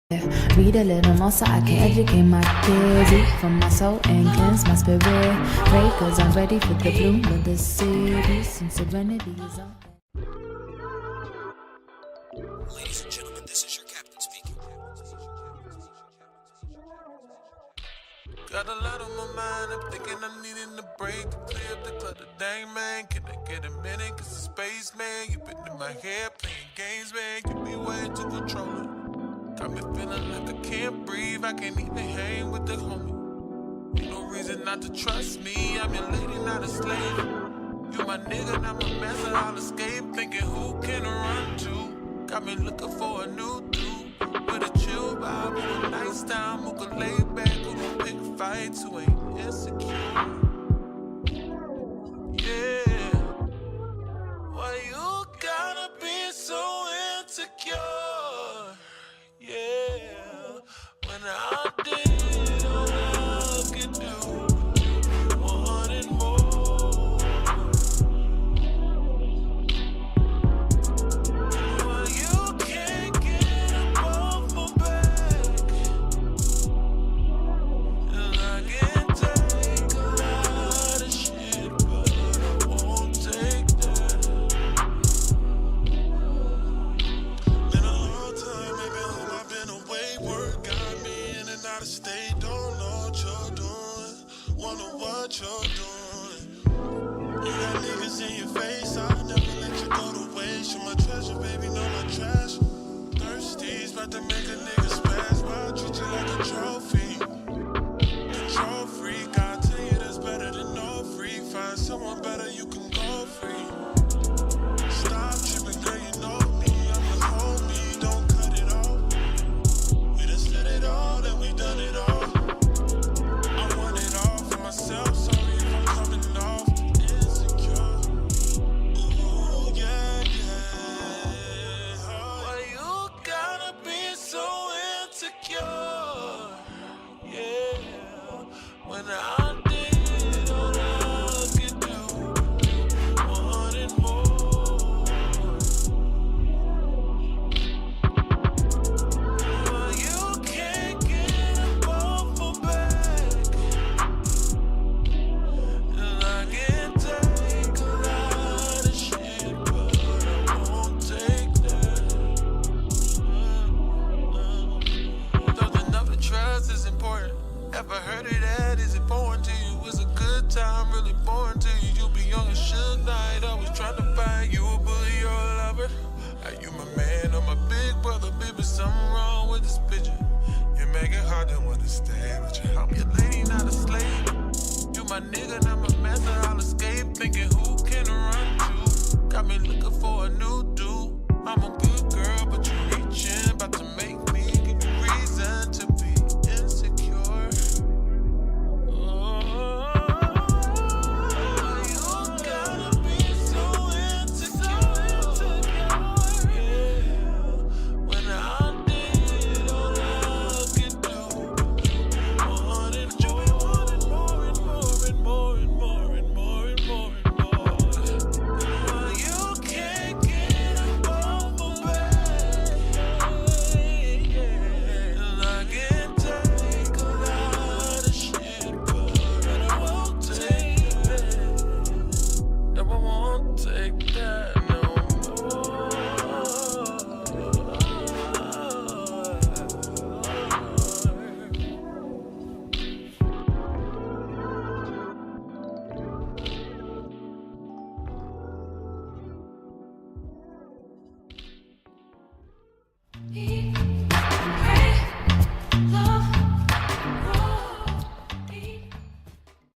Read a little more so I can educate my kids. Eat from my soul and cleanse my spirit. Pray cause I'm ready for the bloom of the city. Since serenity is on. Ladies and gentlemen, this is your captain speaking. Got a lot on my mind, I'm thinking I'm needing a break to clear up the clutter. Dang man, can I get a minute? Cause the space man, you been in my head playing games, man. You be way too controlling. Got me feeling like I can't breathe, I can't even hang with the homie. Ain't no reason not to trust me, I'm your lady, not a slave. You my nigga, not my master, I'll escape. Thinking who can I run to? Got me looking for a new dude with a chill vibe, with a nice time, who can lay back, who can pick fights, who ain't insecure. Yeah, why you gotta be so insecure? Yeah, when I did all I could do, you wanted more. Well, you can't get up off my back, and I can take a lot of shit, but I won't take that. Been a long time, maybe home I've been away. Work got me in and out of state. Don't know what you're doing, wonder what you're doing. You got niggas in your face, I'll never let you go to waste. You're my treasure, baby, know my trash. Thirsty, about to make a nigga spaz, but I'll treat you like a trophy. Control freak, I'll tell you that's better than no free. Find someone better, you can go free. Stop tripping, girl, you know me. I'm your homie, don't cut it off. We done said it all, and we done it all. I want it all for myself, sorry if I'm coming off insecure. Ooh, yeah, yeah. Why you gotta be so insecure? Yeah, when I did all I could do, you wanted more. Well, you can't get up off my back, and I can take a lot of shit, but I won't take that. Don't think nothing trust is important. Ever heard of that? Is it foreign to you? It's a good time, really boring to you. You be young and should night, always trying to find you a bully or a lover. Are you my man or my big brother? Baby, something wrong with this picture. You make it hard to want to stay with you. I'm your lady, not a slave. You my nigga, not my master, I'll escape. Thinking who can I run to? Got me looking for a new dude. I'm a good girl.